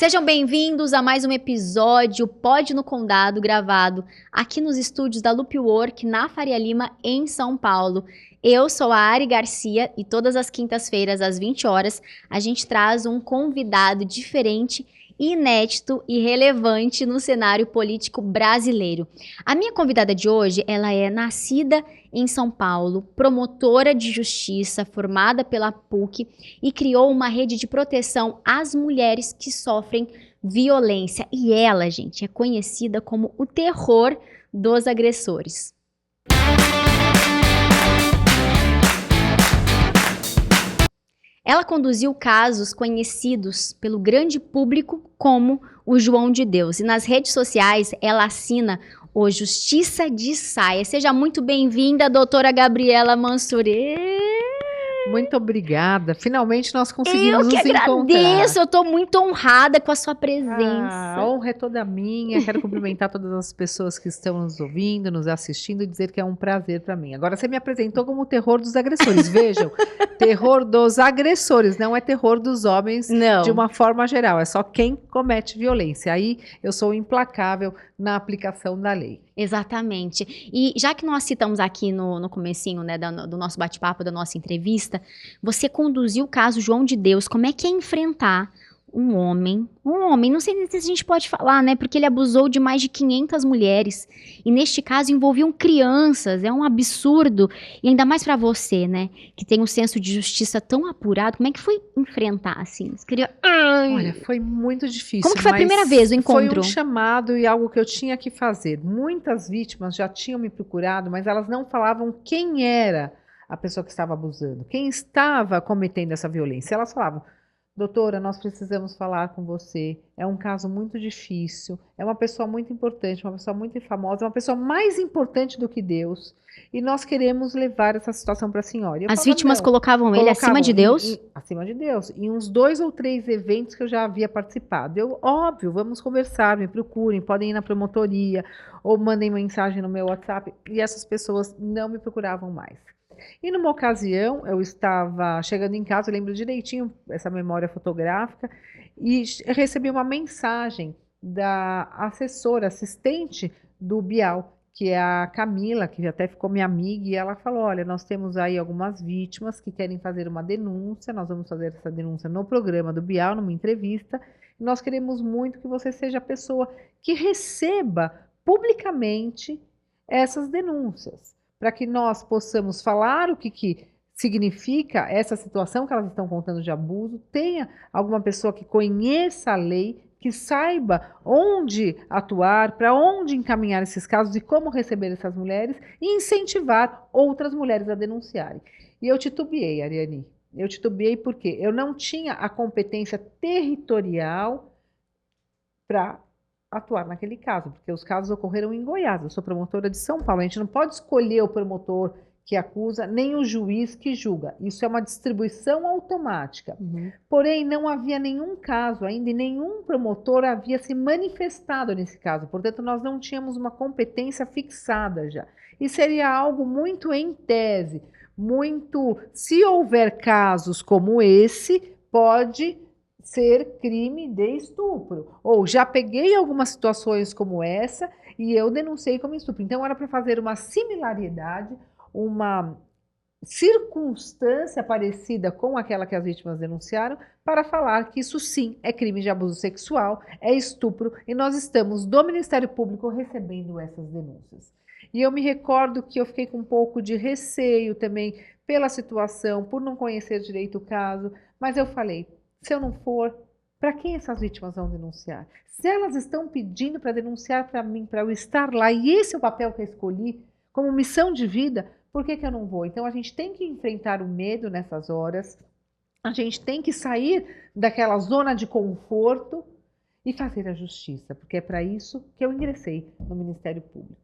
Sejam bem-vindos a mais um episódio Pode no Condado, gravado aqui nos estúdios da Loop Work, na Faria Lima, em São Paulo. Eu sou a Ari Garcia e todas as quintas-feiras, às 20 horas, a gente traz um convidado diferente, inédito e relevante no cenário político brasileiro. A minha convidada de hoje, ela é nascida em São Paulo, promotora de justiça, formada pela PUC e criou uma rede de proteção às mulheres que sofrem violência. E ela, gente, é conhecida como o terror dos agressores. Ela conduziu casos conhecidos pelo grande público como o João de Deus. E nas redes sociais, ela assina o Justiça de Saia. Seja muito bem-vinda, doutora Gabriela Mansurê. Muito obrigada. Finalmente nós conseguimos nos encontrar. Eu que agradeço. Eu estou muito honrada com a sua presença. A honra é toda minha. Quero cumprimentar todas as pessoas que estão nos ouvindo, nos assistindo e dizer que é um prazer para mim. Agora, você me apresentou como o terror dos agressores. Vejam, terror dos agressores, não é terror dos homens de uma forma geral. É só quem comete violência. Aí eu sou implacável na aplicação da lei. Exatamente. E já que nós citamos aqui no comecinho, né, do nosso bate-papo, da nossa entrevista, você conduziu o caso João de Deus. Como é que é enfrentar um homem, não sei se a gente pode falar, né, porque ele abusou de mais de 500 mulheres, e neste caso envolviam crianças, é um absurdo, e ainda mais para você, né, que tem um senso de justiça tão apurado. Como é que foi enfrentar, assim? Você queria... Olha, foi muito difícil. Como que foi a primeira vez o encontro? Foi um chamado e algo que eu tinha que fazer. Muitas vítimas já tinham me procurado, mas elas não falavam quem era a pessoa que estava abusando, quem estava cometendo essa violência. Elas falavam: doutora, nós precisamos falar com você, é um caso muito difícil, é uma pessoa muito importante, uma pessoa muito famosa, uma pessoa mais importante do que Deus, e nós queremos levar essa situação para a senhora. As vítimas colocavam ele acima de Deus? Acima de Deus. Em uns 2 ou 3 eventos que eu já havia participado. Óbvio, vamos conversar, me procurem, podem ir na promotoria, ou mandem mensagem no meu WhatsApp, e essas pessoas não me procuravam mais. E numa ocasião, eu estava chegando em casa, eu lembro direitinho essa memória fotográfica, e recebi uma mensagem da assistente do Bial, que é a Camila, que até ficou minha amiga, e ela falou: olha, nós temos aí algumas vítimas que querem fazer uma denúncia, nós vamos fazer essa denúncia no programa do Bial, numa entrevista, e nós queremos muito que você seja a pessoa que receba publicamente essas denúncias, para que nós possamos falar o que significa essa situação que elas estão contando de abuso, tenha alguma pessoa que conheça a lei, que saiba onde atuar, para onde encaminhar esses casos e como receber essas mulheres e incentivar outras mulheres a denunciarem. E eu titubeei, Ariane. Eu titubeei porque eu não tinha a competência territorial para atuar naquele caso, porque os casos ocorreram em Goiás. Eu sou promotora de São Paulo. A gente não pode escolher o promotor que acusa, nem o juiz que julga. Isso é uma distribuição automática. Porém, não havia nenhum caso ainda e nenhum promotor havia se manifestado nesse caso. Portanto, nós não tínhamos uma competência fixada já. E seria algo muito em tese, muito... Se houver casos como esse, pode ser crime de estupro. Ou já peguei algumas situações como essa e eu denunciei como estupro. Então era para fazer uma similaridade, uma circunstância parecida com aquela que as vítimas denunciaram, para falar que isso sim é crime de abuso sexual, é estupro, e nós estamos do Ministério Público recebendo essas denúncias. E eu me recordo que eu fiquei com um pouco de receio também pela situação, por não conhecer direito o caso, mas eu falei: se eu não for, para quem essas vítimas vão denunciar? Se elas estão pedindo para denunciar para mim, para eu estar lá, e esse é o papel que eu escolhi como missão de vida, por que eu não vou? Então a gente tem que enfrentar o medo nessas horas, a gente tem que sair daquela zona de conforto e fazer a justiça, porque é para isso que eu ingressei no Ministério Público.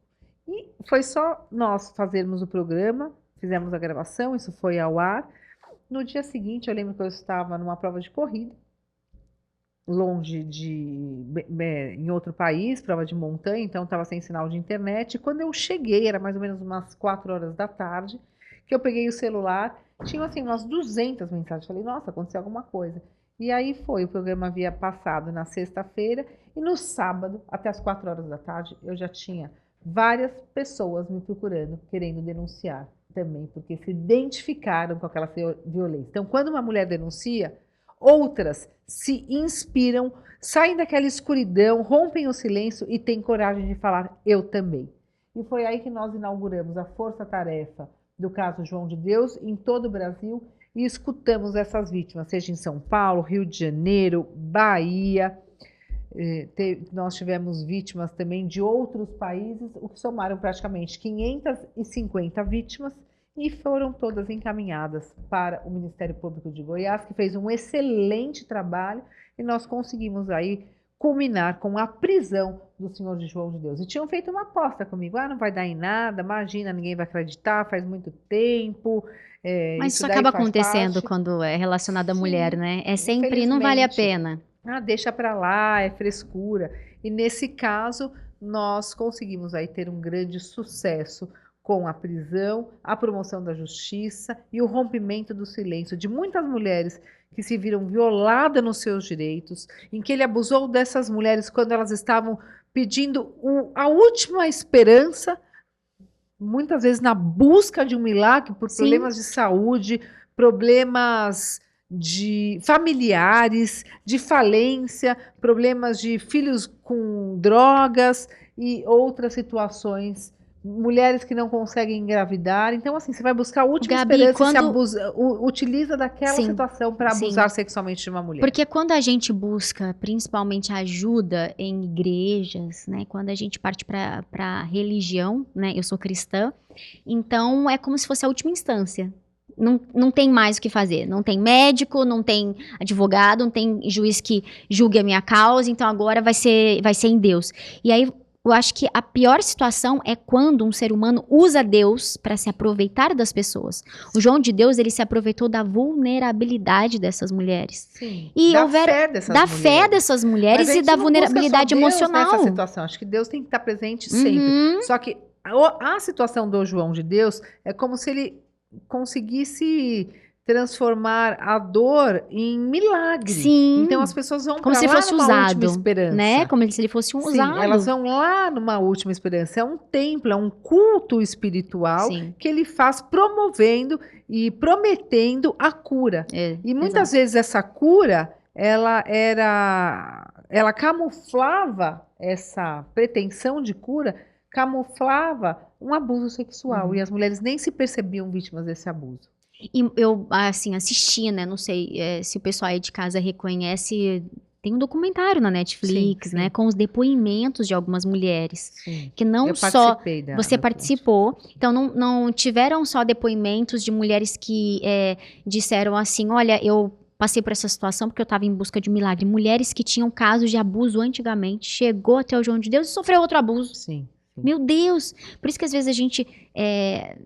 E foi só nós fazermos o programa, fizemos a gravação, isso foi ao ar. No dia seguinte, eu lembro que eu estava numa prova de corrida, longe em outro país, prova de montanha, então estava sem sinal de internet. E quando eu cheguei, era mais ou menos umas 4 horas da tarde, que eu peguei o celular, tinha assim umas 200 mensagens. Falei: nossa, aconteceu alguma coisa. E aí foi, o programa havia passado na sexta-feira e no sábado, até as 4 horas da tarde, eu já tinha várias pessoas me procurando, querendo denunciar também, porque se identificaram com aquela violência. Então, quando uma mulher denuncia, outras se inspiram, saem daquela escuridão, rompem o silêncio e têm coragem de falar, eu também. E foi aí que nós inauguramos a força-tarefa do caso João de Deus em todo o Brasil e escutamos essas vítimas, seja em São Paulo, Rio de Janeiro, Bahia. Nós tivemos vítimas também de outros países, o que somaram praticamente 550 vítimas e foram todas encaminhadas para o Ministério Público de Goiás, que fez um excelente trabalho e nós conseguimos aí culminar com a prisão do senhor de João de Deus. E tinham feito uma aposta comigo, não vai dar em nada, imagina, ninguém vai acreditar, faz muito tempo. Mas isso acaba acontecendo quando é relacionado à mulher, né? É sempre, não vale a pena. Deixa para lá, é frescura. E nesse caso, nós conseguimos aí ter um grande sucesso com a prisão, a promoção da justiça e o rompimento do silêncio de muitas mulheres que se viram violadas nos seus direitos, em que ele abusou dessas mulheres quando elas estavam pedindo a última esperança, muitas vezes na busca de um milagre por problemas de saúde, problemas de familiares, de falência, problemas de filhos com drogas e outras situações, mulheres que não conseguem engravidar. Então, assim, você vai buscar a última esperança e utiliza daquela situação para abusar sexualmente de uma mulher. Porque quando a gente busca, principalmente, ajuda em igrejas, né? Quando a gente parte para religião, né? Eu sou cristã, então é como se fosse a última instância. Não tem mais o que fazer. Não tem médico, não tem advogado, não tem juiz que julgue a minha causa, então agora vai ser em Deus. E aí, eu acho que a pior situação é quando um ser humano usa Deus para se aproveitar das pessoas. O João de Deus, ele se aproveitou da vulnerabilidade dessas mulheres. Sim, e fé dessas mulheres e da vulnerabilidade emocional. Nessa situação. Acho que Deus tem que estar presente sempre. Só que a situação do João de Deus é como se ele conseguisse transformar a dor em milagre. Sim. Então as pessoas vão como se ele fosse usado, última esperança, né? Como se ele fosse usado. Sim, elas vão lá numa última esperança. É um templo, é um culto espiritual que ele faz promovendo e prometendo a cura. E muitas vezes essa cura, ela camuflava essa pretensão de cura, camuflava um abuso sexual. E as mulheres nem se percebiam vítimas desse abuso. E eu, assim, assisti, né? Não sei se o pessoal aí de casa reconhece. Tem um documentário na Netflix, né? Com os depoimentos de algumas mulheres. Que não só você participou. Então, não tiveram só depoimentos de mulheres que disseram assim: olha, eu passei por essa situação porque eu estava em busca de um milagre. Mulheres que tinham casos de abuso antigamente, chegou até o João de Deus e sofreu outro abuso. Meu Deus! Por isso que às vezes a gente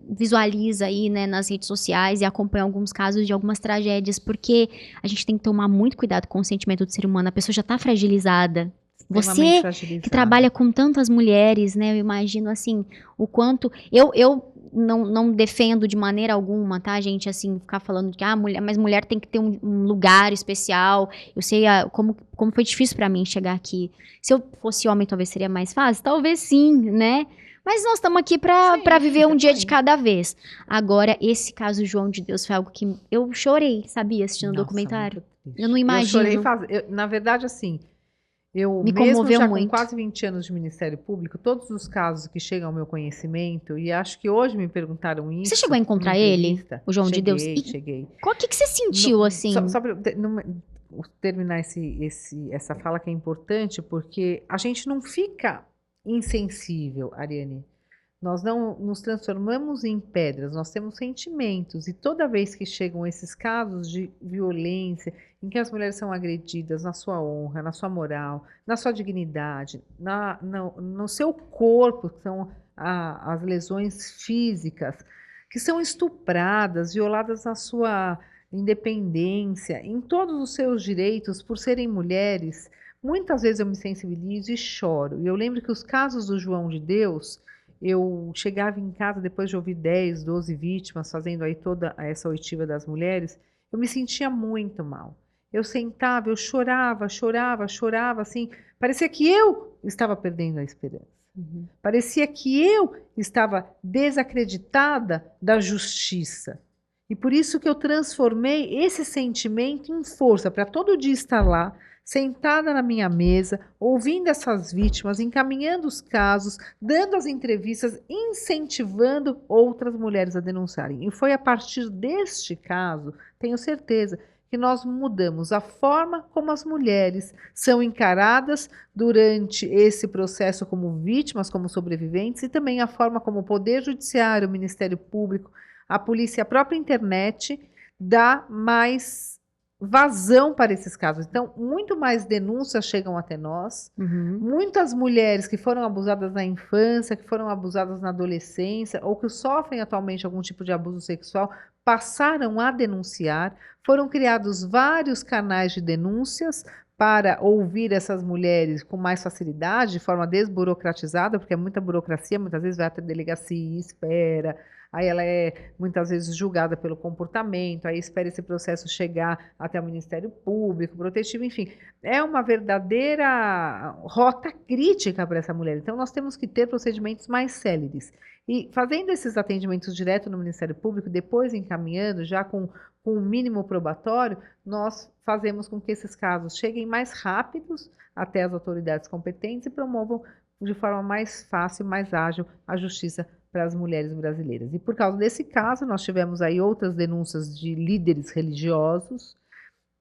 visualiza aí, né, nas redes sociais e acompanha alguns casos de algumas tragédias, porque a gente tem que tomar muito cuidado com o sentimento do ser humano. A pessoa já está fragilizada. Você que trabalha com tantas mulheres, né, eu imagino assim, o quanto... Eu não defendo de maneira alguma, tá, gente, assim, ficar falando que mas mulher tem que ter um lugar especial. Eu sei como foi difícil pra mim chegar aqui. Se eu fosse homem, talvez seria mais fácil? Talvez sim, né? Mas nós estamos aqui pra viver um dia de cada vez. Agora, esse caso João de Deus foi algo que eu chorei, sabia, assistindo o documentário. Eu não imagino. Eu chorei, na verdade, assim... Eu me mesmo comoveu já muito. Com quase 20 anos de Ministério Público, todos os casos que chegam ao meu conhecimento, e acho que hoje me perguntaram isso... Você chegou a encontrar ele, o João de Deus? Cheguei. O que você sentiu, assim? Só para terminar essa fala que é importante, porque a gente não fica insensível, Ariane. Nós não nos transformamos em pedras, nós temos sentimentos. E toda vez que chegam esses casos de violência, em que as mulheres são agredidas na sua honra, na sua moral, na sua dignidade, no seu corpo, que são as lesões físicas, que são estupradas, violadas na sua independência, em todos os seus direitos, por serem mulheres, muitas vezes eu me sensibilizo e choro. E eu lembro que os casos do João de Deus... Eu chegava em casa depois de ouvir 10, 12 vítimas, fazendo aí toda essa oitiva das mulheres, eu me sentia muito mal. eu sentava, eu chorava, chorava, chorava, assim, parecia que eu estava perdendo a esperança. Parecia que eu estava desacreditada da justiça. E por isso que eu transformei esse sentimento em força, para todo dia estar lá, sentada na minha mesa, ouvindo essas vítimas, encaminhando os casos, dando as entrevistas, incentivando outras mulheres a denunciarem. E foi a partir deste caso, tenho certeza, que nós mudamos a forma como as mulheres são encaradas durante esse processo como vítimas, como sobreviventes, e também a forma como o Poder Judiciário, o Ministério Público, a polícia, a própria internet, dá mais vazão para esses casos. Então, muito mais denúncias chegam até nós. Muitas mulheres que foram abusadas na infância, que foram abusadas na adolescência, ou que sofrem atualmente algum tipo de abuso sexual, passaram a denunciar. Foram criados vários canais de denúncias para ouvir essas mulheres com mais facilidade, de forma desburocratizada, porque é muita burocracia, muitas vezes vai até delegacia, espera, aí ela é muitas vezes julgada pelo comportamento, aí espera esse processo chegar até o Ministério Público, Protetivo, enfim. É uma verdadeira rota crítica para essa mulher. Então, nós temos que ter procedimentos mais céleres. E fazendo esses atendimentos direto no Ministério Público, depois encaminhando, já com o mínimo probatório, nós fazemos com que esses casos cheguem mais rápidos até as autoridades competentes e promovam de forma mais fácil, mais ágil, a justiça para as mulheres brasileiras. E por causa desse caso, nós tivemos aí outras denúncias de líderes religiosos.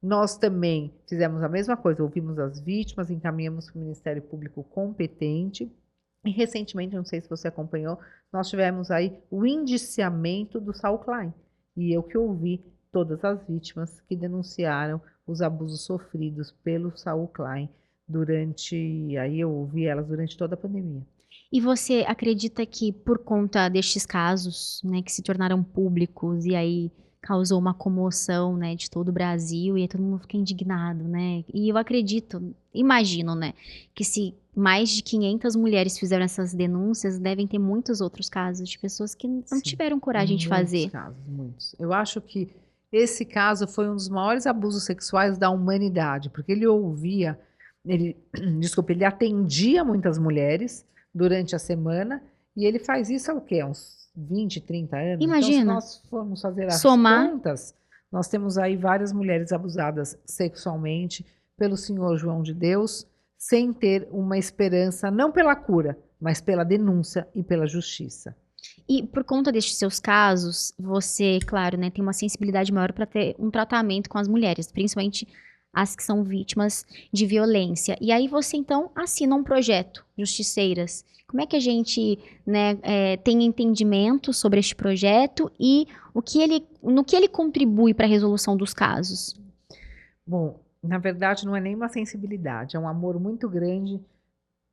Nós também fizemos a mesma coisa, ouvimos as vítimas, encaminhamos para o Ministério Público competente. E recentemente, não sei se você acompanhou, nós tivemos aí o indiciamento do Saul Klein. E eu que ouvi todas as vítimas que denunciaram os abusos sofridos pelo Saul Klein aí eu ouvi elas durante toda a pandemia. E você acredita que por conta destes casos, né, que se tornaram públicos e aí causou uma comoção, né, de todo o Brasil e aí todo mundo fica indignado, né? E eu acredito, imagino, né, que se mais de 500 mulheres fizeram essas denúncias, devem ter muitos outros casos de pessoas que não tiveram coragem de fazer. Muitos casos, muitos. Eu acho que esse caso foi um dos maiores abusos sexuais da humanidade, porque ele ele atendia muitas mulheres durante a semana, e ele faz isso há o quê? Uns 20, 30 anos? Imagina. Então, se nós formos fazer as Somar. contas, nós temos aí várias mulheres abusadas sexualmente pelo Senhor João de Deus, sem ter uma esperança, não pela cura, mas pela denúncia e pela justiça. E por conta destes seus casos, você, claro, né, tem uma sensibilidade maior para ter um tratamento com as mulheres, principalmente as que são vítimas de violência. E aí você, então, assina um projeto, Justiceiras. Como é que a gente, né, tem entendimento sobre este projeto e no que ele contribui para a resolução dos casos? Bom, na verdade, não é nem uma sensibilidade, é um amor muito grande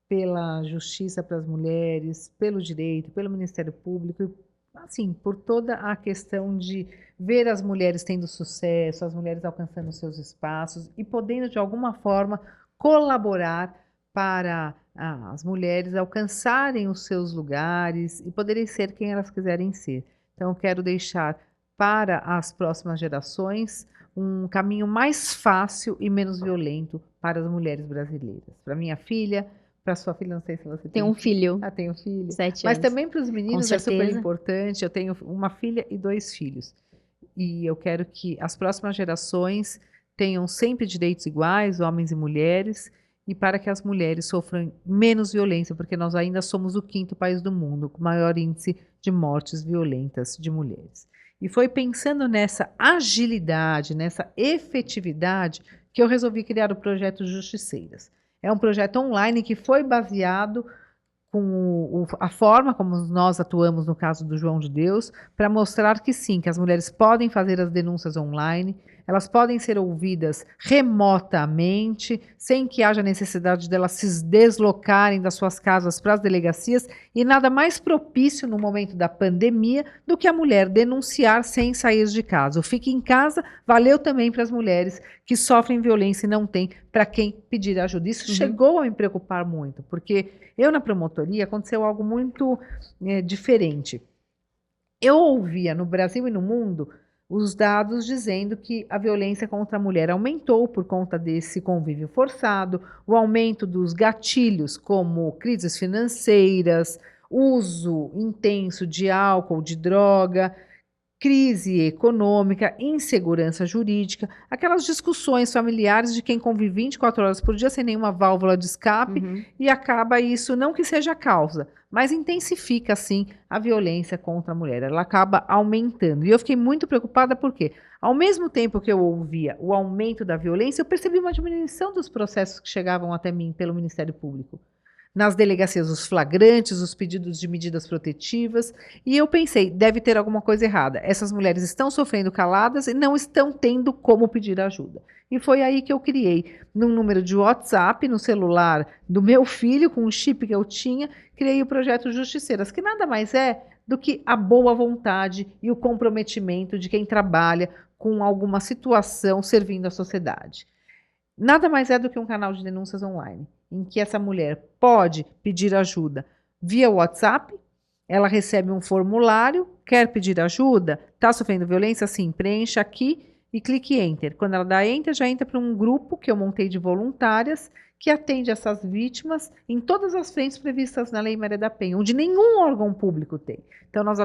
pela justiça para as mulheres, pelo direito, pelo Ministério Público, e, assim, por toda a questão de ver as mulheres tendo sucesso, as mulheres alcançando seus espaços e podendo, de alguma forma, colaborar para as mulheres alcançarem os seus lugares e poderem ser quem elas quiserem ser. Então, eu quero deixar para as próximas gerações um caminho mais fácil e menos violento para as mulheres brasileiras. Para minha filha, para sua filha, não sei se você tem um filho. Ah, tenho filho. 7 Mas anos. também para os meninos é super importante. Eu tenho uma filha e 2 filhos. E eu quero que as próximas gerações tenham sempre direitos iguais, homens e mulheres, e para que as mulheres sofram menos violência, porque nós ainda somos o 5º país do mundo com maior índice de mortes violentas de mulheres. E foi pensando nessa agilidade, nessa efetividade, que eu resolvi criar o projeto Justiceiras. É um projeto online que foi baseado com a forma como nós atuamos no caso do João de Deus, para mostrar que sim, que as mulheres podem fazer as denúncias online, elas podem ser ouvidas remotamente, sem que haja necessidade delas se deslocarem das suas casas para as delegacias, e nada mais propício no momento da pandemia do que a mulher denunciar sem sair de casa. O Fique em Casa valeu também para as mulheres que sofrem violência e não têm para quem pedir ajuda. Isso chegou a me preocupar muito, porque eu na promotoria aconteceu algo muito diferente. Eu ouvia no Brasil e no mundo os dados dizendo que a violência contra a mulher aumentou por conta desse convívio forçado, o aumento dos gatilhos, como crises financeiras, uso intenso de álcool, de droga, crise econômica, insegurança jurídica, aquelas discussões familiares de quem convive 24 horas por dia sem nenhuma válvula de escape e acaba isso, não que seja a causa, mas intensifica, sim, a violência contra a mulher. Ela acaba aumentando. E eu fiquei muito preocupada porque, ao mesmo tempo que eu ouvia o aumento da violência, eu percebi uma diminuição dos processos que chegavam até mim pelo Ministério Público. Nas delegacias, os flagrantes, os pedidos de medidas protetivas, e eu pensei, deve ter alguma coisa errada. Essas mulheres estão sofrendo caladas e não estão tendo como pedir ajuda. E foi aí que eu criei, num número de WhatsApp, no celular do meu filho, com um chip que eu tinha, criei o projeto Justiceiras, que nada mais é do que a boa vontade e o comprometimento de quem trabalha com alguma situação servindo à sociedade. Nada mais é do que um canal de denúncias online, em que essa mulher pode pedir ajuda via WhatsApp, ela recebe um formulário, quer pedir ajuda, está sofrendo violência? Sim, preencha aqui e clique Enter. Quando ela dá Enter, já entra para um grupo que eu montei de voluntárias que atende essas vítimas em todas as frentes previstas na Lei Maria da Penha, onde nenhum órgão público tem. Então nós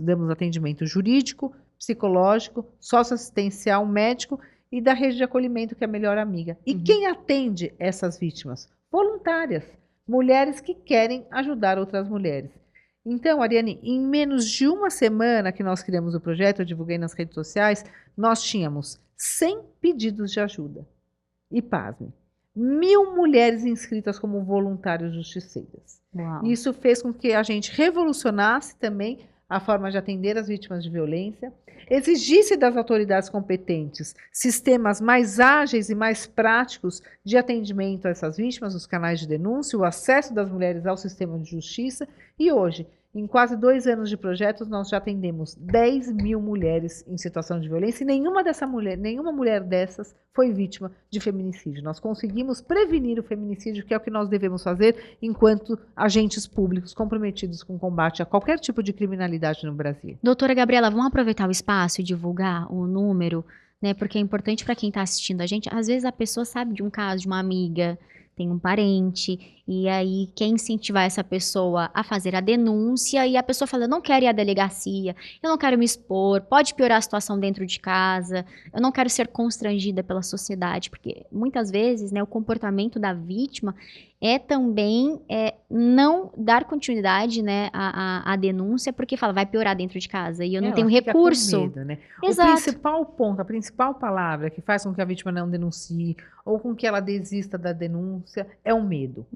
damos atendimento jurídico, psicológico, socioassistencial, médico e da rede de acolhimento, que é a Melhor Amiga. E quem atende essas vítimas? Voluntárias, mulheres que querem ajudar outras mulheres. Então, Ariane, em menos de uma semana que nós criamos o projeto, eu divulguei nas redes sociais, nós tínhamos 100 pedidos de ajuda. E pasme, 1.000 mulheres inscritas como voluntários justiceiras. Uau. Isso fez com que a gente revolucionasse também a forma de atender as vítimas de violência, exigisse das autoridades competentes sistemas mais ágeis e mais práticos de atendimento a essas vítimas, os canais de denúncia, o acesso das mulheres ao sistema de justiça, e hoje, em quase 2 anos de projetos, nós já atendemos 10.000 mulheres em situação de violência e nenhuma mulher dessas foi vítima de feminicídio. Nós conseguimos prevenir o feminicídio, que é o que nós devemos fazer enquanto agentes públicos comprometidos com o combate a qualquer tipo de criminalidade no Brasil. Doutora Gabriela, vamos aproveitar o espaço e divulgar o número, né? Porque é importante para quem está assistindo a gente. Às vezes a pessoa sabe de um caso de uma amiga, tem um parente, e aí quer incentivar essa pessoa a fazer a denúncia, e a pessoa fala, eu não quero ir à delegacia, eu não quero me expor, pode piorar a situação dentro de casa, eu não quero ser constrangida pela sociedade, porque muitas vezes, né, o comportamento da vítima é também não dar continuidade, né, à denúncia, porque fala, vai piorar dentro de casa, e eu não tenho recurso. Com medo, né? Exato. O principal ponto, a principal palavra que faz com que a vítima não denuncie, ou com que ela desista da denúncia, é o medo.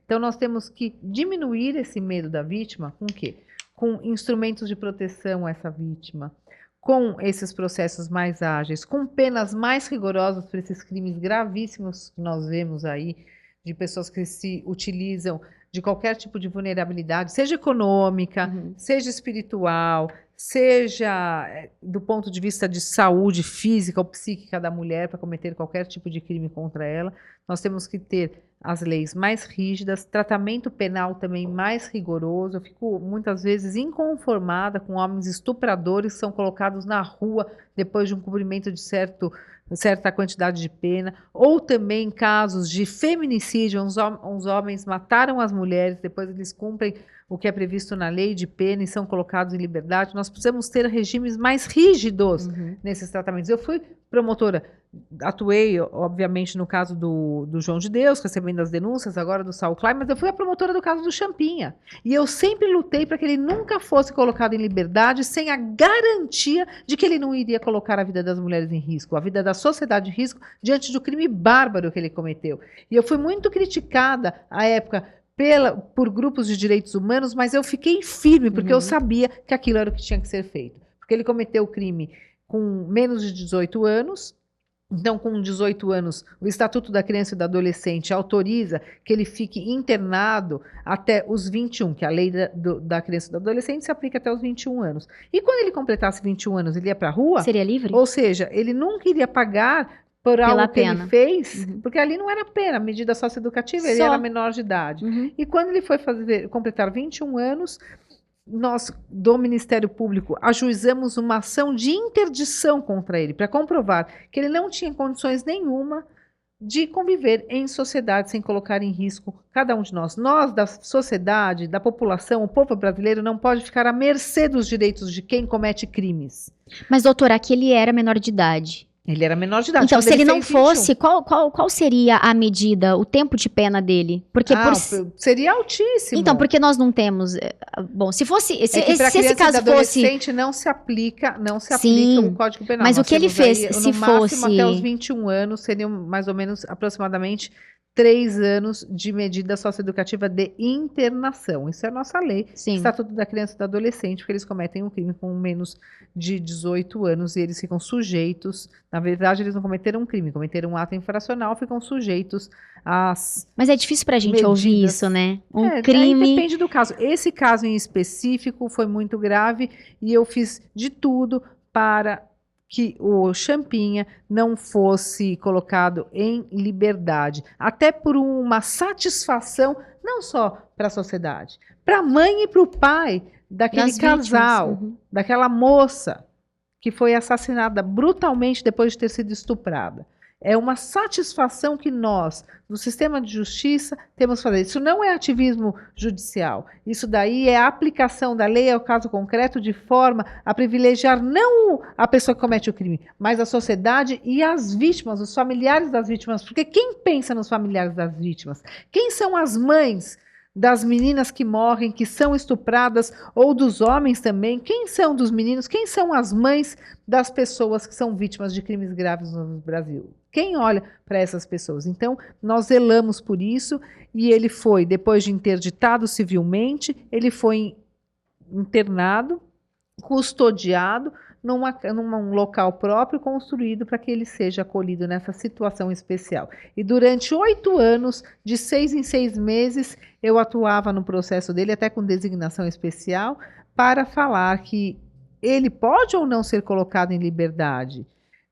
Então nós temos que diminuir esse medo da vítima com o quê? Com instrumentos de proteção a essa vítima, com esses processos mais ágeis, com penas mais rigorosas para esses crimes gravíssimos que nós vemos aí, de pessoas que se utilizam de qualquer tipo de vulnerabilidade, seja econômica, seja espiritual, seja do ponto de vista de saúde física ou psíquica da mulher, para cometer qualquer tipo de crime contra ela. Nós temos que ter as leis mais rígidas, tratamento penal também mais rigoroso. Eu fico muitas vezes inconformada com homens estupradores que são colocados na rua depois de um cumprimento de certa quantidade de pena, ou também casos de feminicídio, uns homens mataram as mulheres, depois eles cumprem o que é previsto na lei de pena e são colocados em liberdade. Nós precisamos ter regimes mais rígidos nesses tratamentos. Eu fui promotora, atuei, obviamente, no caso do João de Deus, recebendo as denúncias, agora do Saul Klein, mas eu fui a promotora do caso do Champinha. E eu sempre lutei para que ele nunca fosse colocado em liberdade sem a garantia de que ele não iria colocar a vida das mulheres em risco, a vida da sociedade em risco, diante do crime bárbaro que ele cometeu. E eu fui muito criticada, à época, por grupos de direitos humanos, mas eu fiquei firme, porque eu sabia que aquilo era o que tinha que ser feito. Porque ele cometeu o crime com menos de 18 anos, então com 18 anos o Estatuto da Criança e do Adolescente autoriza que ele fique internado até os 21, que a lei da criança e do adolescente se aplica até os 21 anos. E quando ele completasse 21 anos, ele ia para a rua? Seria livre? Ou seja, ele nunca iria pagar por algo que ele fez, porque ali não era pena, medida socioeducativa, ele era menor de idade. E quando ele foi completar 21 anos, nós, do Ministério Público, ajuizamos uma ação de interdição contra ele, para comprovar que ele não tinha condições nenhuma de conviver em sociedade sem colocar em risco cada um de nós. Nós, da sociedade, da população, o povo brasileiro não pode ficar à mercê dos direitos de quem comete crimes. Mas, doutora, aqui ele era menor de idade. Ele era menor de idade. Então, se ele não fez 21. fosse, qual seria a medida, o tempo de pena dele? Porque seria altíssimo. Então, porque nós não temos... Bom, se fosse... Se esse caso fosse... não se aplica o Código Penal. Mas nós o que ele fez, aí, se no máximo, fosse... até os 21 anos, seriam mais ou menos, aproximadamente, 3 anos de medida socioeducativa de internação. Isso é a nossa lei. Sim. Estatuto da Criança e do Adolescente, porque eles cometem um crime com menos de 18 anos e eles ficam sujeitos, na verdade eles não cometeram um crime, cometeram um ato infracional, ficam sujeitos às... Mas é difícil pra gente ouvir isso, né? Crime... Depende do caso. Esse caso em específico foi muito grave e eu fiz de tudo para que o Champinha não fosse colocado em liberdade, até por uma satisfação, não só para a sociedade, para a mãe e para o pai daquele casal, daquela moça que foi assassinada brutalmente depois de ter sido estuprada. É uma satisfação que nós, do sistema de justiça, temos que fazer. Isso não é ativismo judicial. Isso daí é a aplicação da lei ao caso concreto de forma a privilegiar não a pessoa que comete o crime, mas a sociedade e as vítimas, os familiares das vítimas. Porque quem pensa nos familiares das vítimas? Quem são as mães das meninas que morrem, que são estupradas, ou dos homens também? Quem são dos meninos? Quem são as mães das pessoas que são vítimas de crimes graves no Brasil? Quem olha para essas pessoas? Então, nós zelamos por isso e ele foi, depois de interditado civilmente, ele foi internado, custodiado, num local próprio construído para que ele seja acolhido nessa situação especial. E durante 8 anos, de 6 em 6 meses, eu atuava no processo dele, até com designação especial, para falar que ele pode ou não ser colocado em liberdade.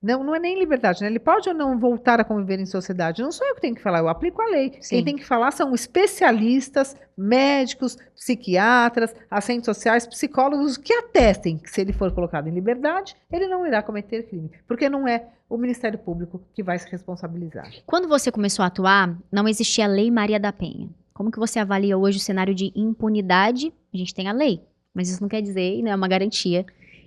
Não é nem liberdade, né? Ele pode ou não voltar a conviver em sociedade. Não sou eu que tenho que falar, eu aplico a lei. Sim. Quem tem que falar são especialistas, médicos, psiquiatras, assistentes sociais, psicólogos, que atestem que se ele for colocado em liberdade, ele não irá cometer crime. Porque não é o Ministério Público que vai se responsabilizar. Quando você começou a atuar, não existia a Lei Maria da Penha. Como que você avalia hoje o cenário de impunidade? A gente tem a lei, mas isso não quer dizer, não é uma garantia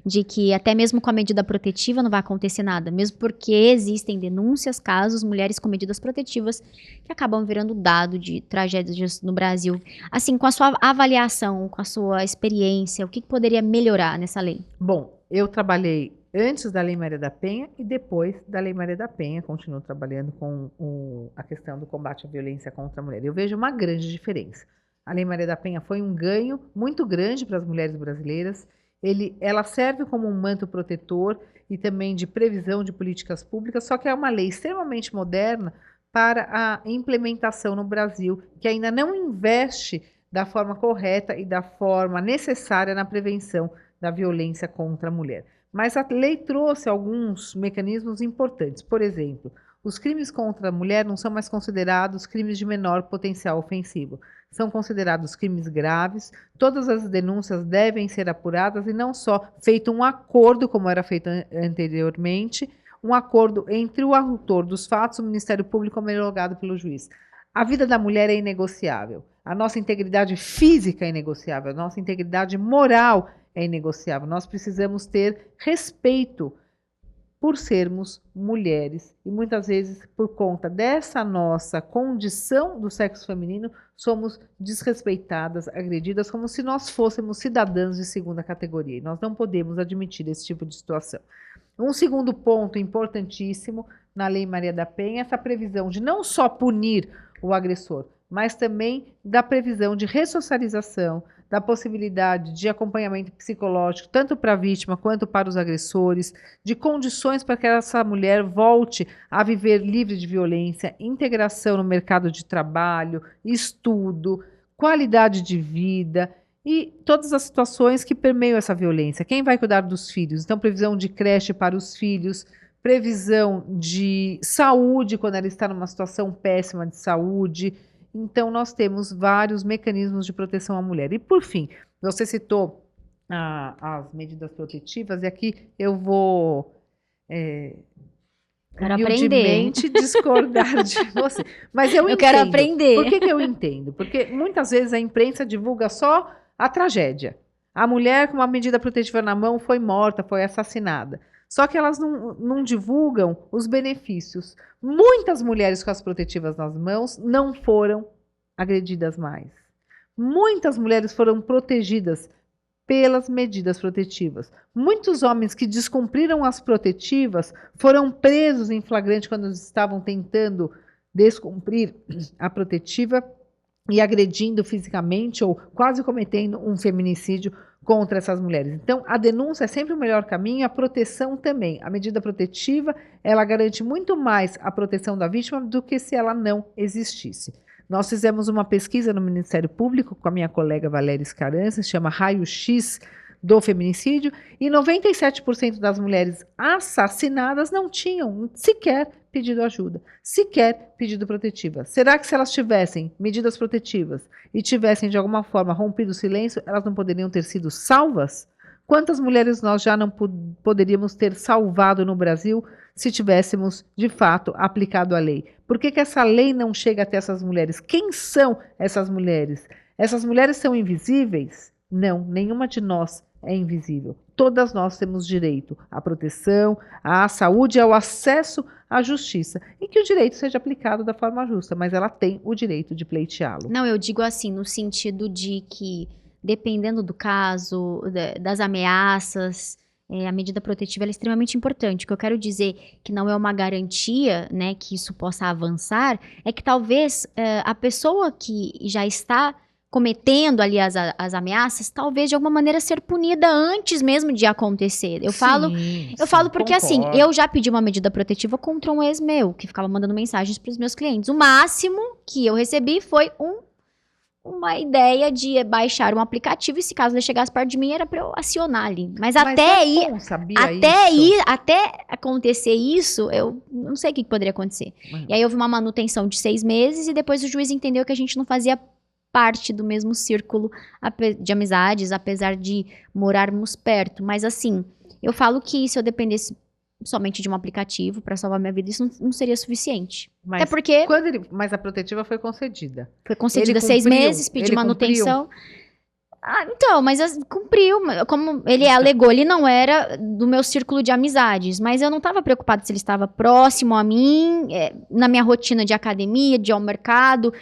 de que até mesmo com a medida protetiva não vai acontecer nada, mesmo porque existem denúncias, casos, mulheres com medidas protetivas que acabam virando dado de tragédias no Brasil. Assim, com a sua avaliação, com a sua experiência, o que poderia melhorar nessa lei? Bom, eu trabalhei antes da Lei Maria da Penha e depois da Lei Maria da Penha, continuo trabalhando com a questão do combate à violência contra a mulher. Eu vejo uma grande diferença. A Lei Maria da Penha foi um ganho muito grande para as mulheres brasileiras. Ela serve como um manto protetor e também de previsão de políticas públicas, só que é uma lei extremamente moderna para a implementação no Brasil, que ainda não investe da forma correta e da forma necessária na prevenção da violência contra a mulher. Mas a lei trouxe alguns mecanismos importantes. Por exemplo, os crimes contra a mulher não são mais considerados crimes de menor potencial ofensivo. São considerados crimes graves, todas as denúncias devem ser apuradas e não só feito um acordo, como era feito anteriormente, um acordo entre o autor dos fatos, o Ministério Público, homologado pelo juiz. A vida da mulher é inegociável, a nossa integridade física é inegociável, a nossa integridade moral é inegociável. Nós precisamos ter respeito por sermos mulheres e muitas vezes por conta dessa nossa condição do sexo feminino somos desrespeitadas, agredidas como se nós fôssemos cidadãs de segunda categoria e nós não podemos admitir esse tipo de situação. Um segundo ponto importantíssimo na Lei Maria da Penha é essa previsão de não só punir o agressor, mas também da previsão de ressocialização, da possibilidade de acompanhamento psicológico, tanto para a vítima quanto para os agressores, de condições para que essa mulher volte a viver livre de violência, integração no mercado de trabalho, estudo, qualidade de vida e todas as situações que permeiam essa violência. Quem vai cuidar dos filhos? Então, previsão de creche para os filhos, previsão de saúde quando ela está numa situação péssima de saúde. Então, nós temos vários mecanismos de proteção à mulher. E, por fim, você citou as medidas protetivas, e aqui eu vou Quero humildemente discordar de você. Mas eu entendo. Quero aprender. Por que eu entendo? Porque muitas vezes a imprensa divulga só a tragédia. A mulher com uma medida protetiva na mão foi morta, foi assassinada. Só que elas não divulgam os benefícios. Muitas mulheres com as protetivas nas mãos não foram agredidas mais. Muitas mulheres foram protegidas pelas medidas protetivas. Muitos homens que descumpriram as protetivas foram presos em flagrante quando estavam tentando descumprir a protetiva e agredindo fisicamente ou quase cometendo um feminicídio contra essas mulheres. Então, a denúncia é sempre o melhor caminho, a proteção também. A medida protetiva, ela garante muito mais a proteção da vítima do que se ela não existisse. Nós fizemos uma pesquisa no Ministério Público com a minha colega Valéria Scaranza, se chama Raio-X do Feminicídio, e 97% das mulheres assassinadas não tinham sequer pedido ajuda, sequer pedido protetiva. Será que se elas tivessem medidas protetivas e tivessem de alguma forma rompido o silêncio, elas não poderiam ter sido salvas? Quantas mulheres nós já não poderíamos ter salvado no Brasil se tivéssemos, de fato, aplicado a lei? Por que essa lei não chega até essas mulheres? Quem são essas mulheres? Essas mulheres são invisíveis? Não, nenhuma de nós é invisível. Todas nós temos direito à proteção, à saúde, ao acesso à justiça. E que o direito seja aplicado da forma justa, mas ela tem o direito de pleiteá-lo. Não, eu digo assim, no sentido de que, dependendo do caso, das ameaças, a medida protetiva é extremamente importante. O que eu quero dizer que não é uma garantia, né, que isso possa avançar, é que talvez a pessoa que já está cometendo ali as ameaças, talvez de alguma maneira ser punida antes mesmo de acontecer. Eu falo porque concordo. Assim, eu já pedi uma medida protetiva contra um ex meu, que ficava mandando mensagens para os meus clientes. O máximo que eu recebi foi uma ideia de baixar um aplicativo e se caso ele chegasse perto de mim era para eu acionar ali. Mas até acontecer isso, eu não sei o que poderia acontecer. E aí houve uma manutenção de 6 meses e depois o juiz entendeu que a gente não fazia parte do mesmo círculo de amizades, apesar de morarmos perto. Mas assim, eu falo que se eu dependesse somente de um aplicativo para salvar minha vida, isso não seria suficiente. Mas até porque... Mas a protetiva foi concedida. Foi concedida 6 meses, pedi manutenção. Então, mas cumpriu. Como ele alegou, ele não era do meu círculo de amizades, mas eu não estava preocupada se ele estava próximo a mim, na minha rotina de academia, de ir ao mercado.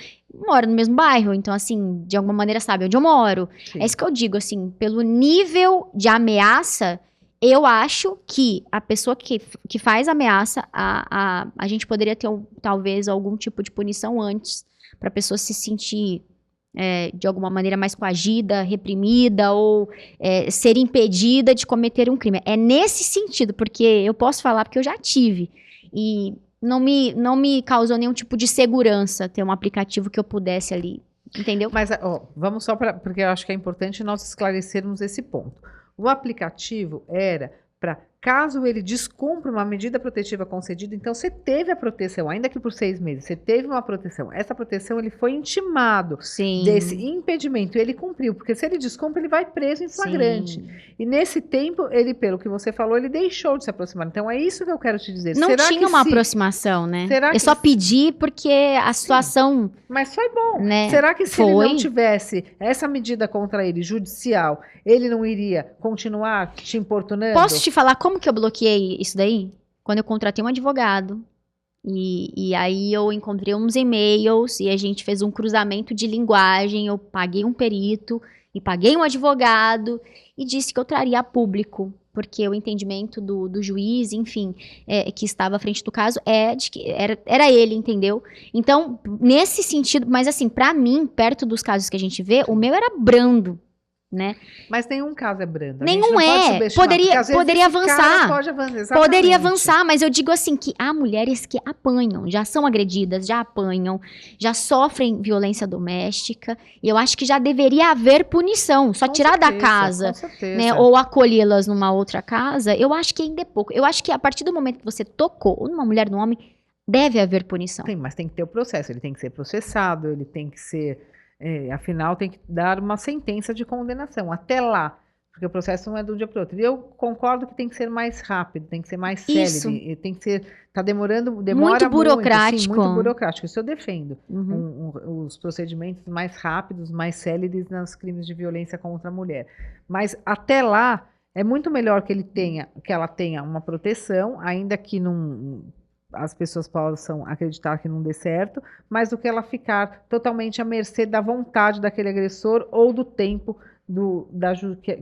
Moro no mesmo bairro, então, assim, de alguma maneira sabe onde eu moro. Sim. É isso que eu digo, assim, pelo nível de ameaça, eu acho que a pessoa que faz ameaça, a gente poderia ter talvez algum tipo de punição antes, para a pessoa se sentir de alguma maneira mais coagida, reprimida ou ser impedida de cometer um crime. É nesse sentido, porque eu posso falar porque eu já tive. E não me causou nenhum tipo de segurança ter um aplicativo que eu pudesse ali, entendeu? Mas, vamos só porque eu acho que é importante nós esclarecermos esse ponto. O aplicativo era para, caso ele descumpra uma medida protetiva concedida, então você teve a proteção, ainda que por 6 meses, você teve uma proteção. Essa proteção, ele foi intimado desse impedimento, ele cumpriu, porque se ele descumpre, ele vai preso em flagrante. Sim. E nesse tempo, ele, pelo que você falou, ele deixou de se aproximar. Então é isso que eu quero te dizer. Não tinha uma aproximação, né? Eu só pedi porque a situação... Mas foi bom. Né? Será que se ele não tivesse essa medida contra ele, judicial, ele não iria continuar te importunando? Posso te falar como que eu bloqueei isso daí? Quando eu contratei um advogado. E aí eu encontrei uns e-mails e a gente fez um cruzamento de linguagem. Eu paguei um perito e paguei um advogado e disse que eu traria a público. Porque o entendimento do juiz, enfim, que estava à frente do caso, de que era ele, entendeu? Então, nesse sentido, mas assim, pra mim, perto dos casos que a gente vê, o meu era brando, né? Mas nenhum caso é brando. Nenhum poderia avançar. Poderia avançar, mas eu digo assim, que há mulheres que apanham, já são agredidas, já apanham, já sofrem violência doméstica, e eu acho que já deveria haver punição, só tirar da casa, né, ou acolhê-las numa outra casa, eu acho que ainda é pouco. Eu acho que a partir do momento que você tocou, ou numa mulher, num homem, Deve haver punição. Mas tem que ter o processo, ele tem que ser processado, ele tem que ser, afinal, tem que dar uma sentença de condenação. Até lá, porque o processo não é de um dia para o outro. E eu concordo que tem que ser mais rápido, tem que ser mais Isso. célere, tem que ser, demora muito burocrático. Muito burocrático, isso eu defendo. Os procedimentos mais rápidos, mais céleres nos crimes de violência contra a mulher. Mas até lá, é muito melhor que ela tenha uma proteção, ainda que as pessoas possam acreditar que não dê certo, mas do que ela ficar totalmente à mercê da vontade daquele agressor ou do tempo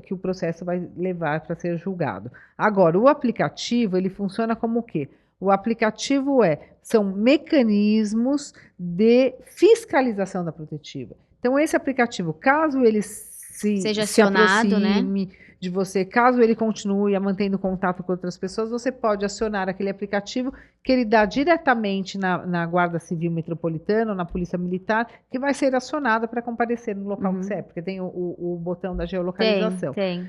que o processo vai levar para ser julgado. Agora, o aplicativo, ele funciona como o quê? O aplicativo são mecanismos de fiscalização da protetiva. Então, esse aplicativo, caso ele seja acionado, aproxime, né, de você, caso ele continue mantendo contato com outras pessoas, você pode acionar aquele aplicativo que ele dá diretamente na Guarda Civil Metropolitana, ou na Polícia Militar, que vai ser acionada para comparecer no local que você é, porque tem o botão da geolocalização. Tem.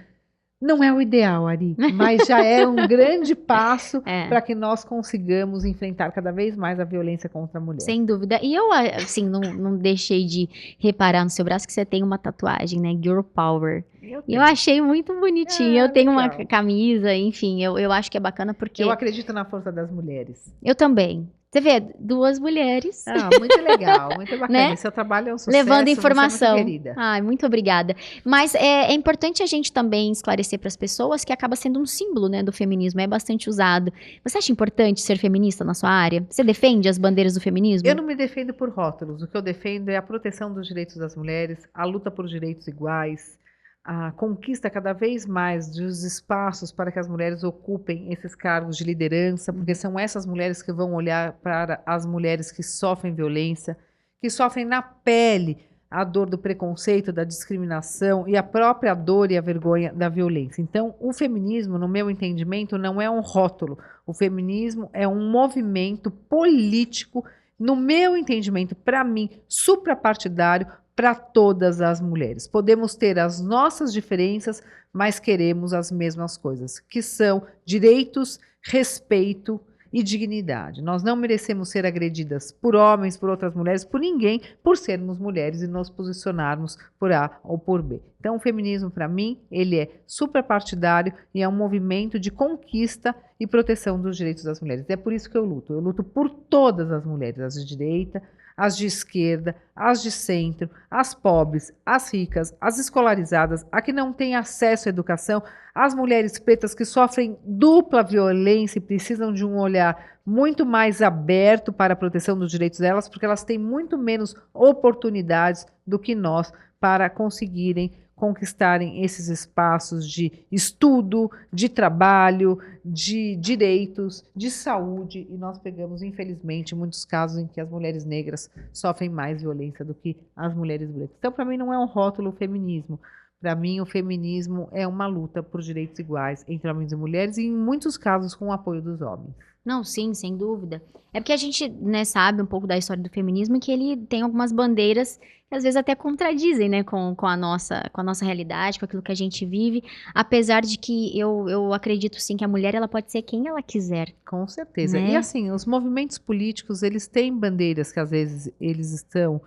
Não é o ideal, Ari, mas já é um grande passo para que nós consigamos enfrentar cada vez mais a violência contra a mulher. Sem dúvida. E eu, assim, não deixei de reparar no seu braço que você tem uma tatuagem, né? Girl Power. Eu achei muito bonitinho. Eu tenho uma camisa, enfim, eu acho que é bacana porque... Eu acredito na força das mulheres. Eu também. Você vê, 2 mulheres. Muito legal, muito bacana. Né? Seu trabalho é um sucesso. Levando informação. Você é muito querida. Ai, muito obrigada. Mas é importante a gente também esclarecer para as pessoas que acaba sendo um símbolo, né, do feminismo. É bastante usado. Você acha importante ser feminista na sua área? Você defende as bandeiras do feminismo? Eu não me defendo por rótulos. O que eu defendo é a proteção dos direitos das mulheres, a luta por direitos iguais, a conquista cada vez mais dos espaços para que as mulheres ocupem esses cargos de liderança, porque são essas mulheres que vão olhar para as mulheres que sofrem violência, que sofrem na pele a dor do preconceito, da discriminação e a própria dor e a vergonha da violência. Então, o feminismo, no meu entendimento, não é um rótulo. O feminismo é um movimento político, no meu entendimento, para mim, suprapartidário, para todas as mulheres. Podemos ter as nossas diferenças, mas queremos as mesmas coisas, que são direitos, respeito e dignidade. Nós não merecemos ser agredidas por homens, por outras mulheres, por ninguém, por sermos mulheres e nos posicionarmos por A ou por B. Então, o feminismo, para mim, ele é suprapartidário e é um movimento de conquista e proteção dos direitos das mulheres. É por isso que eu luto. Eu luto por todas as mulheres, as de direita, as de esquerda, as de centro, as pobres, as ricas, as escolarizadas, a que não tem acesso à educação, as mulheres pretas que sofrem dupla violência e precisam de um olhar muito mais aberto para a proteção dos direitos delas, porque elas têm muito menos oportunidades do que nós para conseguirem conquistarem esses espaços de estudo, de trabalho, de direitos, de saúde, e nós pegamos, infelizmente, muitos casos em que as mulheres negras sofrem mais violência do que as mulheres brancas. Então, para mim, não é um rótulo o feminismo. Para mim, o feminismo é uma luta por direitos iguais entre homens e mulheres, e em muitos casos com o apoio dos homens. Não, sim, sem dúvida. É porque a gente, né, sabe um pouco da história do feminismo e que ele tem algumas bandeiras que às vezes até contradizem, né, com a nossa realidade, com aquilo que a gente vive, apesar de que eu acredito sim que a mulher ela pode ser quem ela quiser. Com certeza. Né? E assim, os movimentos políticos, eles têm bandeiras que às vezes eles estão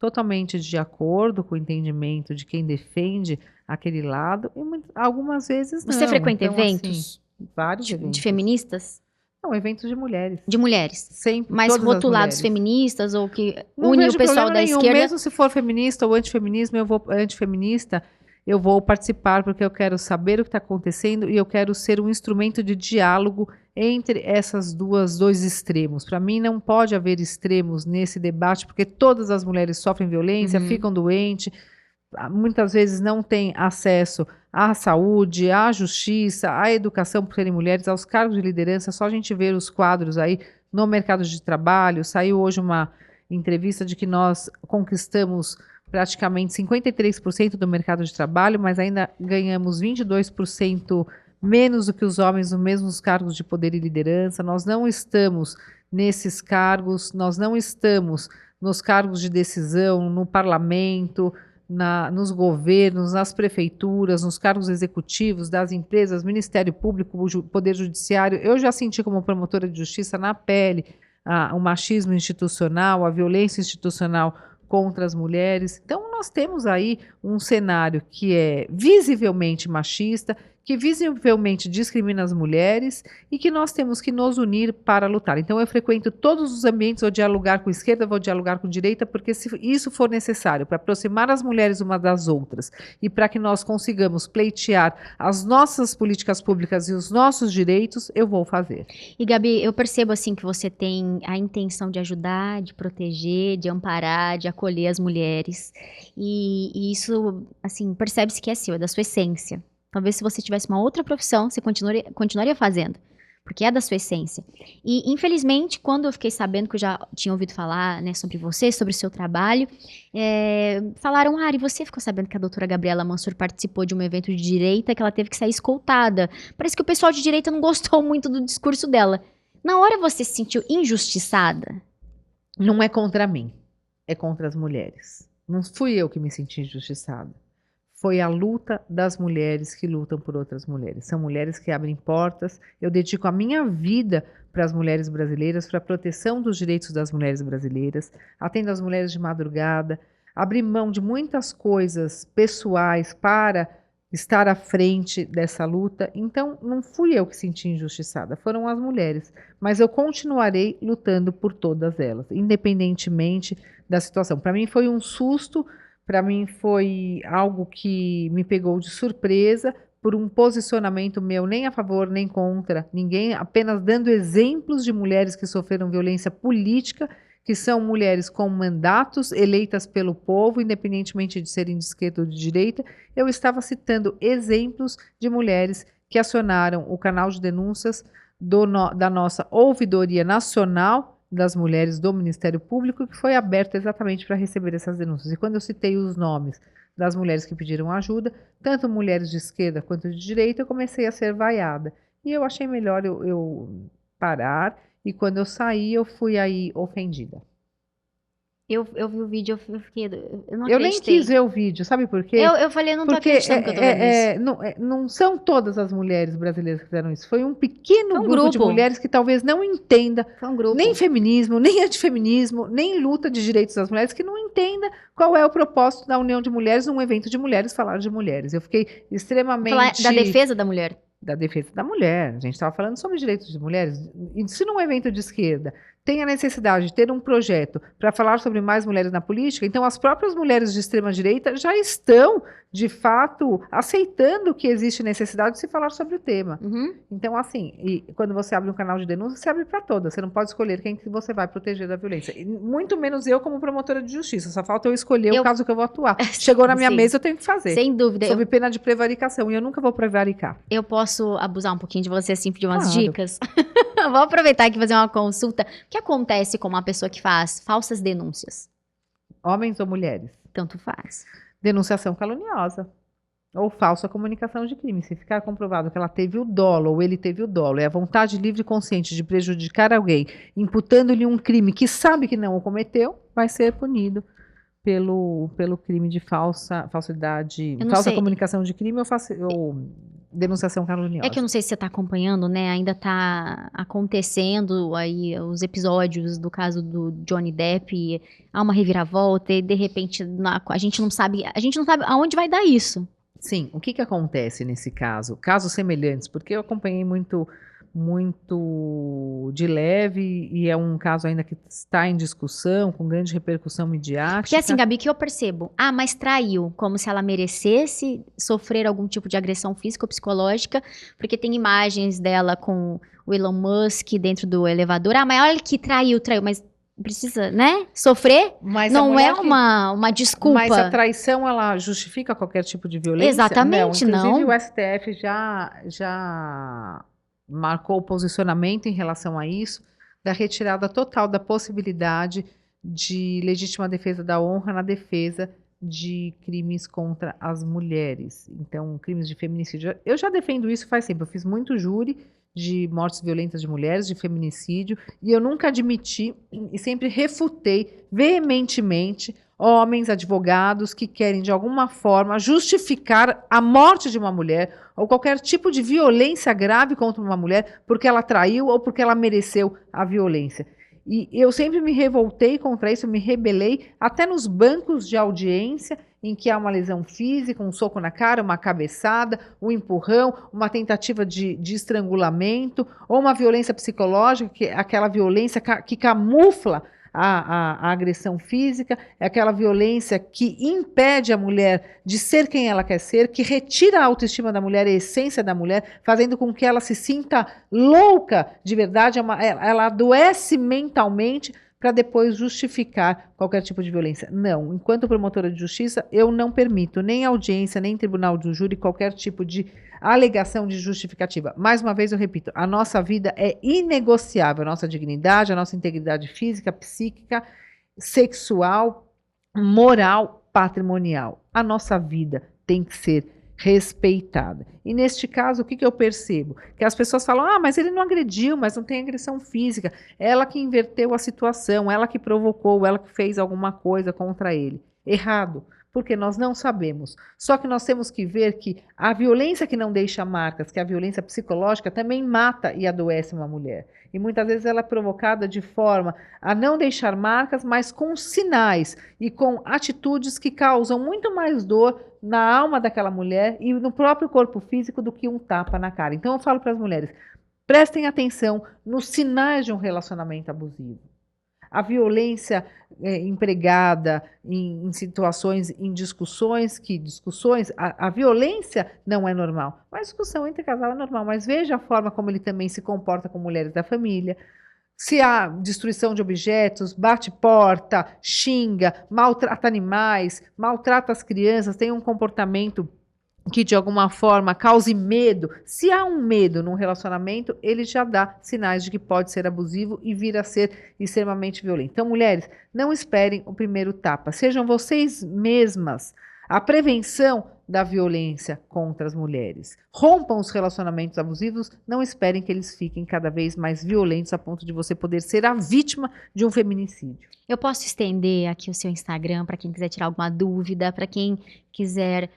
totalmente de acordo com o entendimento de quem defende aquele lado, e algumas vezes não. Você frequenta então, eventos? Assim, vários eventos. De feministas? Não, eventos de mulheres. De mulheres. Sempre. Mas rotulados feministas ou que não une o pessoal da esquerda? Mesmo se for feminista ou antifeminismo, eu vou participar porque eu quero saber o que está acontecendo e eu quero ser um instrumento de diálogo entre esses dois extremos. Para mim, não pode haver extremos nesse debate, porque todas as mulheres sofrem violência, ficam doentes, muitas vezes não têm acesso à saúde, à justiça, à educação por serem mulheres, aos cargos de liderança. Só a gente ver os quadros aí no mercado de trabalho. Saiu hoje uma entrevista de que nós conquistamos praticamente 53% do mercado de trabalho, mas ainda ganhamos 22% menos do que os homens nos mesmos cargos de poder e liderança. Nós não estamos nesses cargos, nós não estamos nos cargos de decisão, no parlamento, nos governos, nas prefeituras, nos cargos executivos das empresas, Ministério Público, Poder Judiciário. Eu já senti como promotora de justiça na pele o machismo institucional, a violência institucional contra as mulheres. Então, nós temos aí um cenário que é visivelmente machista, que visivelmente discrimina as mulheres e que nós temos que nos unir para lutar. Então, eu frequento todos os ambientes, vou dialogar com a esquerda, vou dialogar com a direita, porque se isso for necessário para aproximar as mulheres umas das outras e para que nós consigamos pleitear as nossas políticas públicas e os nossos direitos, eu vou fazer. E, Gabi, eu percebo, assim, que você tem a intenção de ajudar, de proteger, de amparar, de acolher as mulheres. E isso, assim, percebe-se que é seu, é da sua essência. Talvez se você tivesse uma outra profissão, você continuaria fazendo, porque é da sua essência. E, infelizmente, quando eu fiquei sabendo, que eu já tinha ouvido falar, né, sobre você, sobre o seu trabalho, falaram, Ari, você ficou sabendo que a doutora Gabriela Mansur participou de um evento de direita, que ela teve que sair escoltada. Parece que o pessoal de direita não gostou muito do discurso dela. Na hora você se sentiu injustiçada? Não é contra mim, é contra as mulheres. Não fui eu que me senti injustiçada. Foi a luta das mulheres que lutam por outras mulheres. São mulheres que abrem portas. Eu dedico a minha vida para as mulheres brasileiras, para a proteção dos direitos das mulheres brasileiras. Atendo as mulheres de madrugada. Abri mão de muitas coisas pessoais para estar à frente dessa luta. Então, não fui eu que senti injustiçada, foram as mulheres. Mas eu continuarei lutando por todas elas, independentemente da situação. Para mim foi um susto. Para mim foi algo que me pegou de surpresa por um posicionamento meu, nem a favor nem contra ninguém, apenas dando exemplos de mulheres que sofreram violência política, que são mulheres com mandatos eleitas pelo povo, independentemente de serem de esquerda ou de direita. Eu estava citando exemplos de mulheres que acionaram o canal de denúncias da nossa Ouvidoria Nacional das Mulheres do Ministério Público, que foi aberto exatamente para receber essas denúncias. E quando eu citei os nomes das mulheres que pediram ajuda, tanto mulheres de esquerda quanto de direita, eu comecei a ser vaiada. E eu achei melhor eu parar, e quando eu saí, eu fui aí ofendida. Eu vi o vídeo, eu fiquei. Eu não Eu nem acreditei. quis ver o vídeo, sabe por quê? Eu falei, eu não tô acreditando que eu tô vendo isso. Não são todas as mulheres brasileiras que fizeram isso. Foi um pequeno Foi um grupo de grupo. mulheres que talvez não entenda Foi um grupo. nem feminismo, nem antifeminismo, nem luta de direitos das mulheres, que não entenda qual é o propósito da União de Mulheres num evento de mulheres falar de mulheres. Eu fiquei extremamente... Falar da defesa da mulher. Da defesa da mulher. A gente estava falando sobre direitos de mulheres. E se num evento de esquerda tem a necessidade de ter um projeto para falar sobre mais mulheres na política, então as próprias mulheres de extrema-direita já estão, de fato, aceitando que existe necessidade de se falar sobre o tema. Uhum. Então, assim, e quando você abre um canal de denúncia, você abre para todas. Você não pode escolher quem que você vai proteger da violência. E muito menos eu como promotora de justiça. Só falta eu escolher o caso que eu vou atuar. Chegou na minha Sim. mesa, eu tenho que fazer. Sem dúvida. Sob pena de prevaricação. E eu nunca vou prevaricar. Eu posso abusar um pouquinho de você, assim, pedir umas Claro. dicas? Vou aproveitar aqui e fazer uma consulta. O que acontece com uma pessoa que faz falsas denúncias? Homens ou mulheres? Tanto faz. Denunciação caluniosa. Ou falsa comunicação de crime. Se ficar comprovado que ela teve o dolo ou ele teve o dolo, é a vontade livre e consciente de prejudicar alguém, imputando-lhe um crime que sabe que não o cometeu, vai ser punido pelo crime de falsidade, Eu não falsa sei. comunicação de crime ou denunciação caluniosa. É que eu não sei se você tá acompanhando, né? Ainda tá acontecendo aí os episódios do caso do Johnny Depp. E há uma reviravolta e, de repente, a gente não sabe aonde vai dar isso. Sim, o que acontece nesse caso? Casos semelhantes, porque eu acompanhei muito de leve e é um caso ainda que está em discussão, com grande repercussão midiática. Porque assim, Gabi, que eu percebo, mas traiu, como se ela merecesse sofrer algum tipo de agressão física ou psicológica, porque tem imagens dela com o Elon Musk dentro do elevador. Mas olha que traiu, mas precisa, né, sofrer? Mas não é uma desculpa. Mas a traição, ela justifica qualquer tipo de violência? Exatamente, não. Inclusive, não. o STF já marcou o posicionamento em relação a isso, da retirada total da possibilidade de legítima defesa da honra na defesa de crimes contra as mulheres. Então, crimes de feminicídio. Eu já defendo isso faz tempo. Eu fiz muito júri de mortes violentas de mulheres, de feminicídio, e eu nunca admiti e sempre refutei veementemente homens, advogados que querem de alguma forma justificar a morte de uma mulher ou qualquer tipo de violência grave contra uma mulher porque ela traiu ou porque ela mereceu a violência. E eu sempre me revoltei contra isso, eu me rebelei, até nos bancos de audiência, em que há uma lesão física, um soco na cara, uma cabeçada, um empurrão, uma tentativa de estrangulamento, ou uma violência psicológica, que é aquela violência que camufla a agressão física, é aquela violência que impede a mulher de ser quem ela quer ser, que retira a autoestima da mulher, a essência da mulher, fazendo com que ela se sinta louca de verdade, ela adoece mentalmente para depois justificar qualquer tipo de violência. Não, enquanto promotora de justiça, eu não permito nem audiência, nem tribunal de júri, qualquer tipo de alegação de justificativa. Mais uma vez eu repito, a nossa vida é inegociável, a nossa dignidade, a nossa integridade física, psíquica, sexual, moral, patrimonial. A nossa vida tem que ser respeitada. E neste caso, o que eu percebo? Que as pessoas falam, mas ele não agrediu, mas não tem agressão física. Ela que inverteu a situação, ela que provocou, ela que fez alguma coisa contra ele. Errado. Porque nós não sabemos. Só que nós temos que ver que a violência que não deixa marcas, que é a violência psicológica, também mata e adoece uma mulher. E muitas vezes ela é provocada de forma a não deixar marcas, mas com sinais e com atitudes que causam muito mais dor na alma daquela mulher e no próprio corpo físico do que um tapa na cara. Então eu falo para as mulheres, prestem atenção nos sinais de um relacionamento abusivo. A violência empregada em situações, em discussões, a violência não é normal. Mas discussão entre casal é normal, mas veja a forma como ele também se comporta com mulheres da família. Se há destruição de objetos, bate porta, xinga, maltrata animais, maltrata as crianças, tem um comportamento que de alguma forma cause medo. Se há um medo num relacionamento, ele já dá sinais de que pode ser abusivo e vir a ser extremamente violento. Então, mulheres, não esperem o primeiro tapa. Sejam vocês mesmas a prevenção da violência contra as mulheres. Rompam os relacionamentos abusivos, não esperem que eles fiquem cada vez mais violentos a ponto de você poder ser a vítima de um feminicídio. Eu posso estender aqui o seu Instagram para quem quiser tirar alguma dúvida, para quem quiser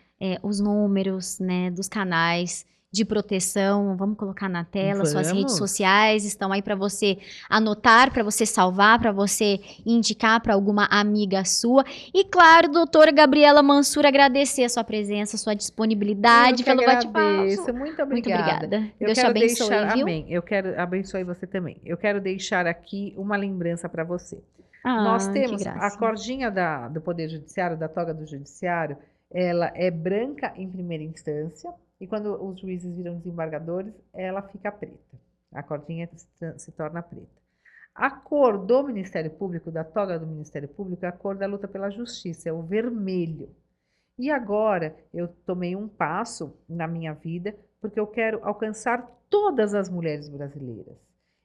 os números, né, dos canais de proteção, vamos colocar na tela, suas redes sociais estão aí para você anotar, para você salvar, para você indicar para alguma amiga sua. E claro, doutora Gabriela Mansur, agradecer a sua presença, a sua disponibilidade pelo bate-papo. Muito obrigada. Deus te abençoe, viu? Amém. Eu quero abençoe você também. Eu quero deixar aqui uma lembrança para você. Nós temos a cordinha do Poder Judiciário, da toga do Judiciário, ela é branca em primeira instância e quando os juízes viram desembargadores, ela fica preta. A cordinha se torna preta. A cor do Ministério Público, da toga do Ministério Público, é a cor da luta pela justiça, é o vermelho. E agora eu tomei um passo na minha vida porque eu quero alcançar todas as mulheres brasileiras.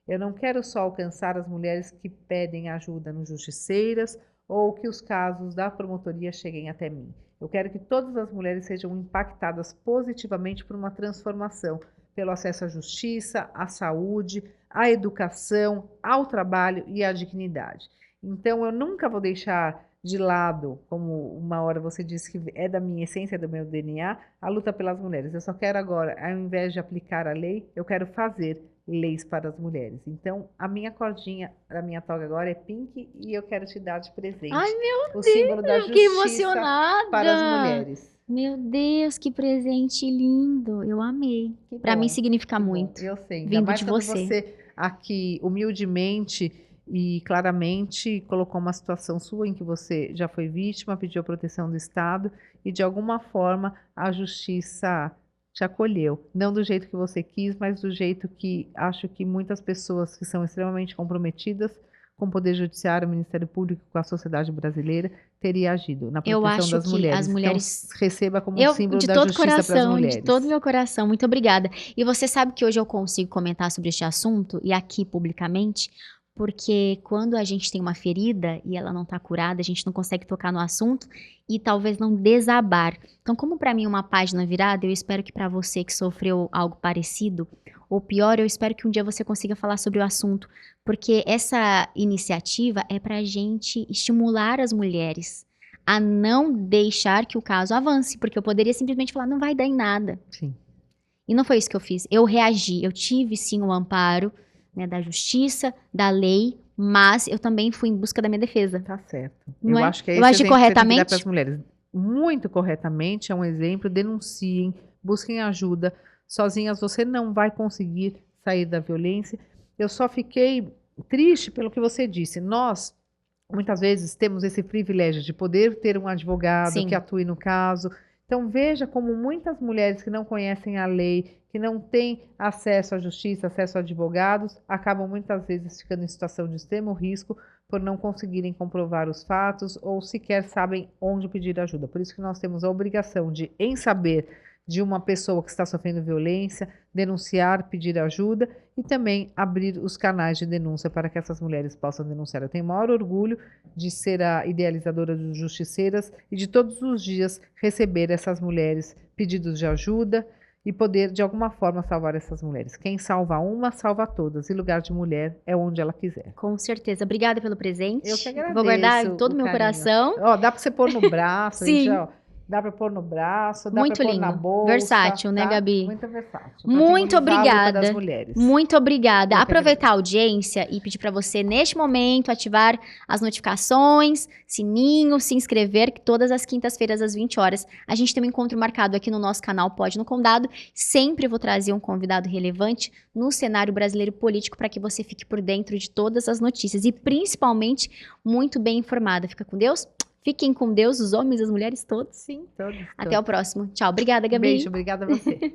Eu não quero só alcançar as mulheres que pedem ajuda no Justiceiras ou que os casos da promotoria cheguem até mim. Eu quero que todas as mulheres sejam impactadas positivamente por uma transformação, pelo acesso à justiça, à saúde, à educação, ao trabalho e à dignidade. Então, eu nunca vou deixar de lado, como uma hora você disse que é da minha essência, do meu DNA, a luta pelas mulheres. Eu só quero agora, ao invés de aplicar a lei, eu quero fazer leis para as mulheres. Então, a minha cordinha, a minha toga agora é pink e eu quero te dar de presente. Ai, meu o símbolo da Deus, que justiça emocionada! para as mulheres. Meu Deus, que presente lindo! Eu amei. Para mim significa muito. Eu sei. Vindo mais de quando você aqui humildemente e claramente colocou uma situação sua em que você já foi vítima, pediu a proteção do Estado e de alguma forma a justiça te acolheu, não do jeito que você quis, mas do jeito que acho que muitas pessoas que são extremamente comprometidas com o Poder Judiciário, o Ministério Público, com a sociedade brasileira, teria agido na proteção das mulheres. Eu acho que as mulheres... Então, receba como um símbolo da justiça para as mulheres. De todo meu coração, muito obrigada. E você sabe que hoje eu consigo comentar sobre este assunto, e aqui publicamente, porque quando a gente tem uma ferida e ela não está curada, a gente não consegue tocar no assunto e talvez não desabar. Então, como para mim uma página virada, eu espero que para você que sofreu algo parecido, ou pior, eu espero que um dia você consiga falar sobre o assunto, porque essa iniciativa é para a gente estimular as mulheres a não deixar que o caso avance, porque eu poderia simplesmente falar, não vai dar em nada. Sim. E não foi isso que eu fiz. Eu reagi, eu tive sim o amparo, né, da justiça, da lei, mas eu também fui em busca da minha defesa. Tá certo. Não eu é? acho que é Eu esse agi exemplo que você tem que dar corretamente? para as mulheres. Muito corretamente, é um exemplo, denunciem, busquem ajuda. Sozinhas você não vai conseguir sair da violência. Eu só fiquei triste pelo que você disse. Nós, muitas vezes, temos esse privilégio de poder ter um advogado Sim. que atue no caso. Então, veja como muitas mulheres que não conhecem a lei, que não têm acesso à justiça, acesso a advogados, acabam muitas vezes ficando em situação de extremo risco por não conseguirem comprovar os fatos ou sequer sabem onde pedir ajuda. Por isso que nós temos a obrigação de, em saber de uma pessoa que está sofrendo violência, denunciar, pedir ajuda e também abrir os canais de denúncia para que essas mulheres possam denunciar. Eu tenho o maior orgulho de ser a idealizadora dos Justiceiras e de todos os dias receber essas mulheres pedidos de ajuda e poder, de alguma forma, salvar essas mulheres. Quem salva uma, salva todas. E lugar de mulher é onde ela quiser. Com certeza. Obrigada pelo presente. Eu que agradeço. Vou guardar em todo o meu carinho. coração. Ó, dá para você pôr no braço, Sim. gente, ó. Dá para pôr no braço, dá Muito para pôr lindo. na bolsa. Versátil, né, tá? Gabi? Muito versátil. Pra Muito simbolizar a luta obrigada. das mulheres. Muito obrigada. Eu que Aproveitar a audiência e pedir para você, neste momento, ativar as notificações, sininho, se inscrever, que todas as quintas-feiras, às 20 horas, a gente tem um encontro marcado aqui no nosso canal Pode no Condado. Sempre vou trazer um convidado relevante no cenário brasileiro político para que você fique por dentro de todas as notícias e, principalmente, muito bem informada. Fica com Deus? Fiquem com Deus, os homens e as mulheres todos. Sim, todos. Até o próximo. Tchau. Obrigada, Gabi. Beijo, obrigada a você.